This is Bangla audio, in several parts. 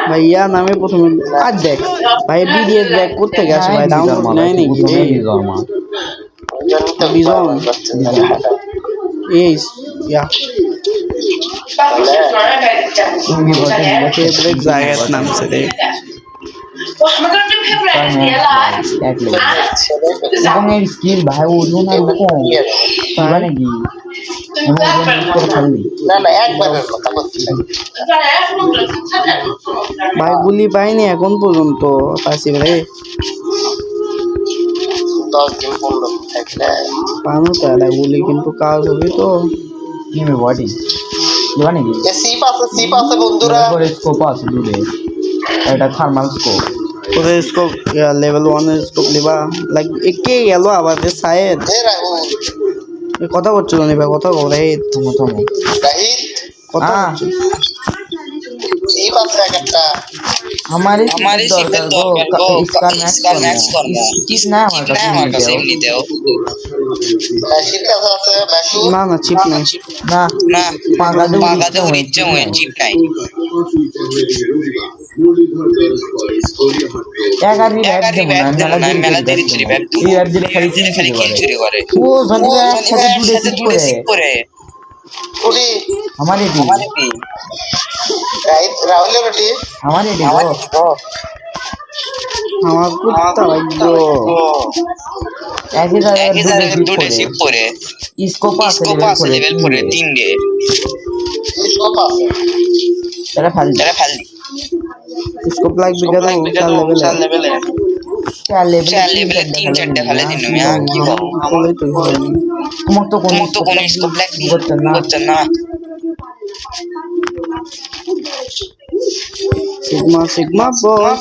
ভাইয়া নামে প্রথমে আর দেখ ভাই বিডিএস দেখ করতে গেছে ভাই ডাউনলোড নাই নাকি রে বিজন এই ইয়া ফেভারিট জায়গার নাম সে রে স্কিল ভাই ওজন আর কম মানে কি ভাই গুলি পাইনি এখন পর্যন্ত পাইছি রে 10 দিন 15 দিন থাকলে পানো তো এটা গুলি কিন্তু কাজ হবে তো কি মে বডি দিবা নাকি সিপ আছে বন্ধুরা পরে স্কোপ আছে দূরে এটা থার্মাল স্কোপ ওরে স্কোপ লেভেল 1 এর স্কোপ লিবা লাইক একে গেল আবার রে সাইড এ রাহু এ কথা বলছিল নি ভাই কথা বলে রাহিত কথা সিপ আছে একটা हमारे दरकार को इसका मैक्स करना किस ना हमारे पास एमनी देओ মেশিন আছে মেশিন না না চিপ নাই ना पागा दे नीचे हुए चिप नहीं एक आदमी बैठ दे ना मेला देरी चली बैठ तू यार दिले खाली चुरी करे वो जल्दी साथे जुड़े सिक करे पूरी हमारे भी राइट राहुल रोटी हमारे भी আমার কুত্তা লাগলো ऐसे দুটো সিপ করে इसको पास লেভেল করে 3 গে स्कोप আছে तेरा फाल स्कोप লাগবে কেন চার লেভেলে चार লেভেলে 3-4টা ফেলে দিন আমি কি বলবো বলেই তো হয়নি तुम तो কোন স্কোপ লাগবে করতে না Sigma boy.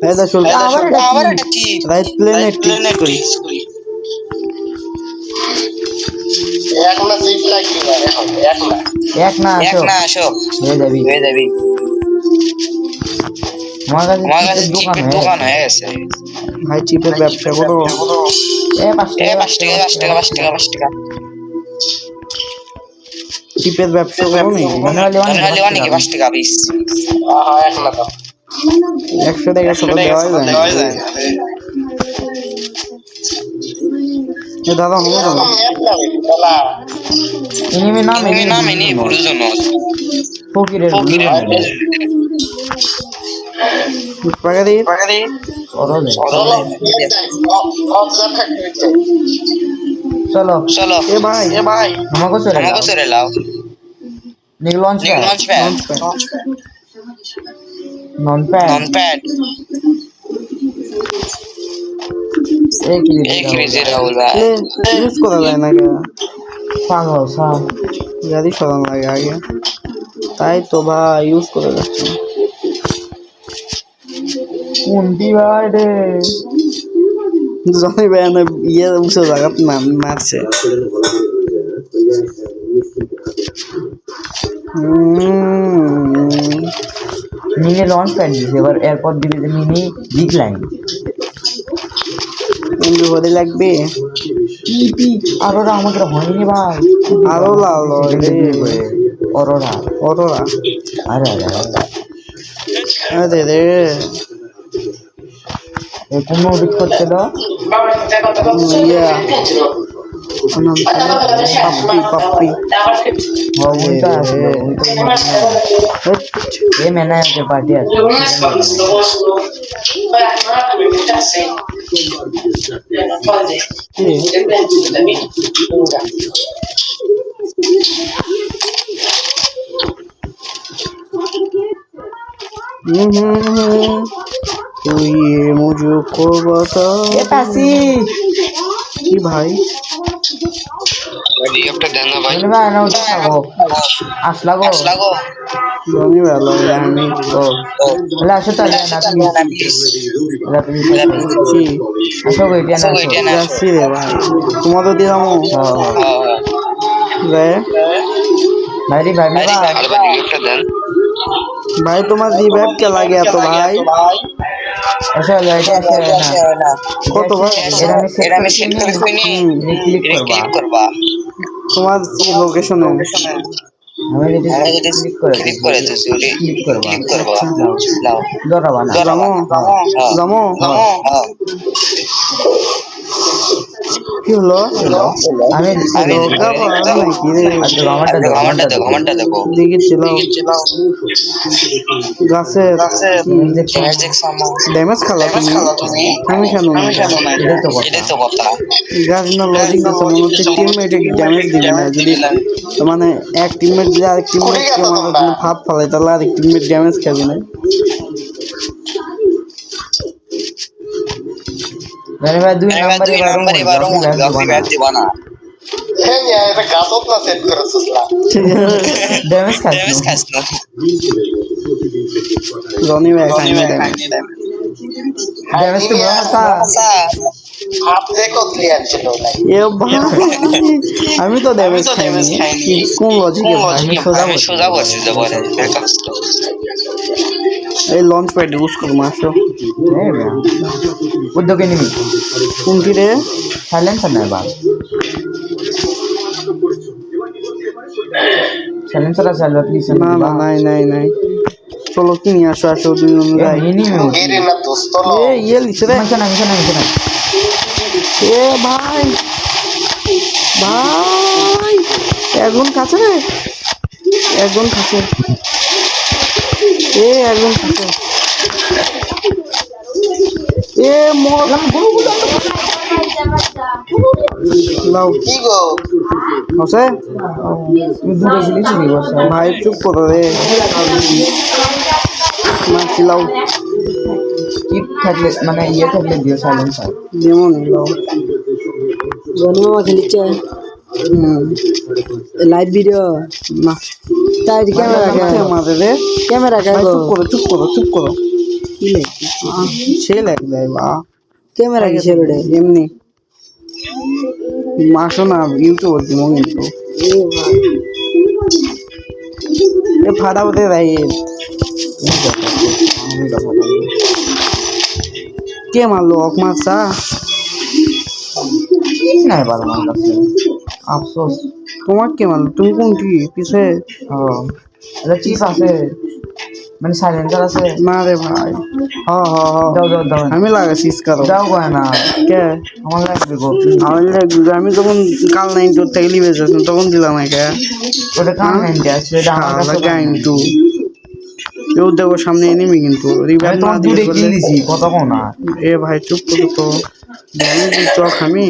Hey, the shoulder. আবার এটা কি Right planet. একলা সিপ লাগবে না এখন একলা एक ना আসো হয়ে যাবি আমার কাছে চিপের দোকান হয়ে গেছে ভাই চিপের ব্যবসা করো এ 5 টাকা চিপের ব্যবসা করো নি মানে নাকি 5 টাকা পিস একলা তো 100 টাকা সব দেওয়া যায় এ দাদা হলো না একলা বলা এনিমি নাম এনে বুঝছো না ফকিরের পাগারি অরলে অবজার্ভ ফ্যাক্টরিতে চলো এ ভাই আমাকে চলে লাও নিক লঞ্চ প্যাড নন নন প্যাড एक ক্রেজি রাহুল ভাই ইউজ করা যায় না কে পাগল সব গাড়ি সরান লাগে আগে তাই তো ভাই ইউজ করে যাচ্ছে কোনটি ভাই রে জনি ভাই না ইয়ে উঠে জায়গা মারছে মিনি লঞ্চ প্যাড দিছে এবার এরপর দিবে যে মিনি ডিক্লাইন এমবি বডি লাগবে পি আরোরা আমাদের হয়নি ভাই আরো লাল রে অরোরা আরে আরে রে এ কোন উদিত করছিল ইয়া পাপ্পি উল্টা আছে এ ম্যানেজার পার্টি আছে तो ये मुझको बता এ পাসি কি ভাই রেডি একটা দেন না ভাই ভাই না উঠাবো আসলাগো জনি ভালো জানি তো বলে আসো তাহলে না প্লিজ কি আসো গইটা না যাচ্ছি রে ভাই তোমার তো দিলাম রে ভাই আলবা একটা দেন ভাই তোমার রিভাইভ কে লাগে এত ভাই আসলে এটা আসে না কতবার এটা আমি সেট করে ফেলি ক্লিক করবা তোমার লোকেশনে আমি যদি ক্লিক করে দিছি ক্লিক করবা দাও ধরবা না জামো কি হলো আমি ঘমনটা দেখো দেখেছিলাম গাছে ড্যামেজ খালা তুমি আমি কেন এটাই তো কথা গাছ না লজিক দিচ্ছে মনে হচ্ছে টিমমেটে ড্যামেজ দিবে না যদি মানে এক টিমমেট যদি আরেক টিমমেটকে মারার জন্য ভাব ফেলে তাহলে আরেক টিমমেট ড্যামেজ খাবে না মানে ভাই দুই নাম্বারে বারো ব্যাগ দিবা না এটা গাছত না সেট করেছিস না ড্যামেজ খাস না রনি ভাই ড্যামেজ তো হাত দেখো ক্লিয়ার ছিল না এ ভাই আমি তো ড্যামেজ খাইনি কোন লজিকে আমি সোজা বসে যাব এই লঞ্চ প্যাড ইউজ করব মাসো উদ্যোগে নিবি কোনটি রে সাইলেন্সার নাই বাল সাইলেন্সার আছে আলো প্লিজ না না নাই চলো কি নিয়ে আসো দুজন যাই গিরে না দোস্ত এ ইয়ে লিখছে রে মিশন এ ভাই একজন কাছে রে একজন কাছে এ মরলাম লাও কি গো আছে দূরে গেলি চুরি করছে ভাই চুপ করো রে মারছি লাও চিপ থাকলে মানে ইয়ে থাকলে দিও সাইলেন্সার যেমন লাও জনি মামা খেলিচ্ছে লাইভ ভিডিও না তাই ক্যামেরা মারে রে ক্যামেরা ভাই কাগো চুপ করো কি লে সে লাগবে বা ক্যামেরা কিসের ওটা এমনি মাসো না ইউটিউব দিব কিন্তু এ ফাটা বলতে ভাই কে মারলো অক মারছা নাই বাল আমার কাছে আফসোস তোমার কে মারলো তুমি কোনটি পিছে ও এটা চিপ আছে মানে সাইলেন্সার আছে না রে ভাই দাও আমি লাগাইছি স্কারো দাও গো না কে আমার লাগবে গো আমি যখন কাল 9 টু থেকে লিভে যাচ্ছি তখন দিলাম একে ওটা কাম নাইতে আছে এটা আমার কাছে গাইন টু কেউ দেখো সামনে এনিমি কিন্তু রিভাইভ না তোমার দূরে কিল দিছি কত কোন না এ ভাই চুপ করো তো ড্যামেজ চক আমি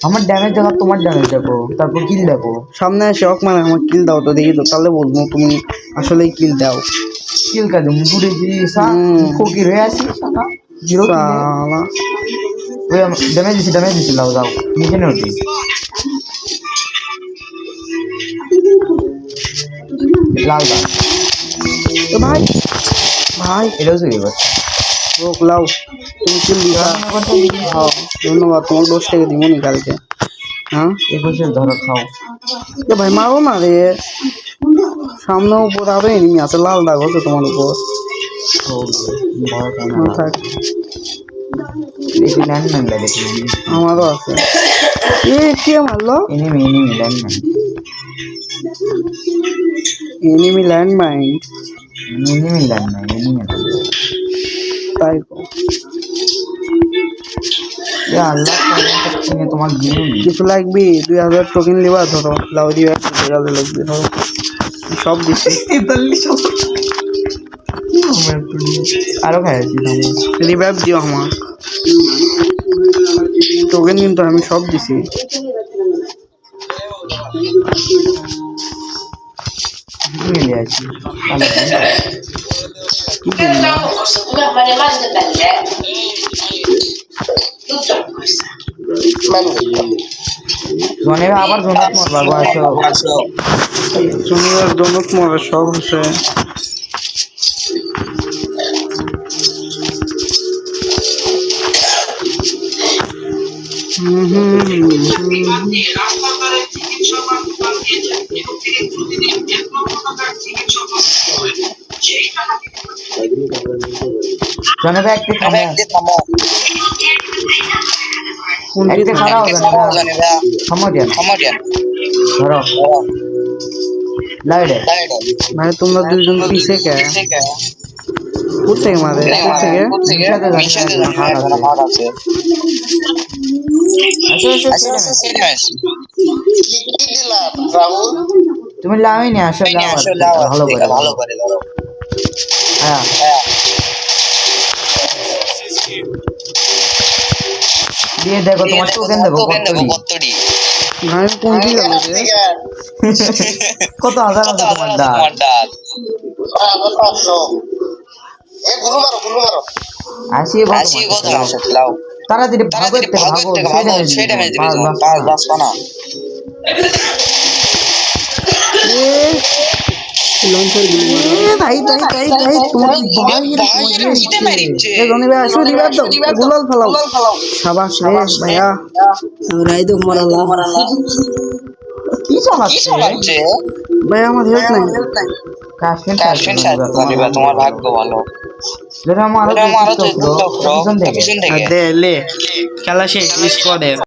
আমার ড্যামেজ দেখো তোমার ড্যামেজ দেখো তারপর কিল দেখো সামনে এসে অক মানে আমার কিল দাও তো দেখি তো তাহলে বলবো তুমি আসলেই কিল দাও কিল কাজে দূরে গিয়ে ফকির হয়ে আসি সালা জিরো সালা ওই ড্যামেজ দিছি লাও যাও নিচে নেউটি লাল দাও এ ভাই এটাও চুরি করছে রোক লাও তুমি কিল দিবা হ্যাঁ ধন্যবাদ তোমার 10 টাকা দিব নি কালকে হ্যাঁ 21 ধরো খাও এ ভাই মারো না রে সামনে উপর আরো এনিমি আছে লাল দাগ হচ্ছে তোমার উপর ভয় পাই না না থাক দেখি ল্যান্ডম্যান দেখি আমারও আছে এ কে মারলো এনিমি ল্যান্ডম্যান এনিমি ল্যান্ডমাইন তাই তো আল্লাহ তোমার কিছু লাগবে 2000 টোকেন লিবা ধরো লাউ দিবা কাজে লাগবে ধরো সব দিছি আরো খাইছি রিভাইভ দিও আমার টোকেন কিন্তু আমি সব দিছি মিলে আছি জনে আবার জনক মরবা আসো শনিবার জনক মরে সব হচ্ছে জনে ভাই একটু থামো থামো কোনটি একটু খারাপ হবে না জনিরা থামো দেন থামো দেন ধরো লাইডে মানে তোমরা দুইজন পিছে কে কোথ থেকে মারে কোথ থেকে মিশাতে হাত আছে আচ্ছা কি দিলাম রাহুল? তুমি লাউই নি আসলে ভালো করে ধরো হ্যাঁ দিয়ে দেখো তোমার টোকেন দেবো কতটি ভাই কোনটি গেল রে কত হাজার আছে তোমার দাম তোমার ডাল 500 এ গুলো মারো আসি কত আছে লাও তাড়াতাড়ি ভাগো ভাগো সেটা ম্যাচ দিবি তোমার পাঁচ বাস পানা লঞ্চার গুলো মারো ভাই তোমার ভাই এ জনি ভাই আসো রিভাইভ দাও গুলাল ফেলাও শাবাশ রে ভাইয়া রাই তো মারালা কি চালাচ্ছে ভাই আমার হেল্প নাই কাশ্মীর জনিবা তোমার ভাগ্য ভালো যেটা আমার আরো পিছন থেকে পিছন থেকে দে লে খেলা শেষ স্কোয়াডে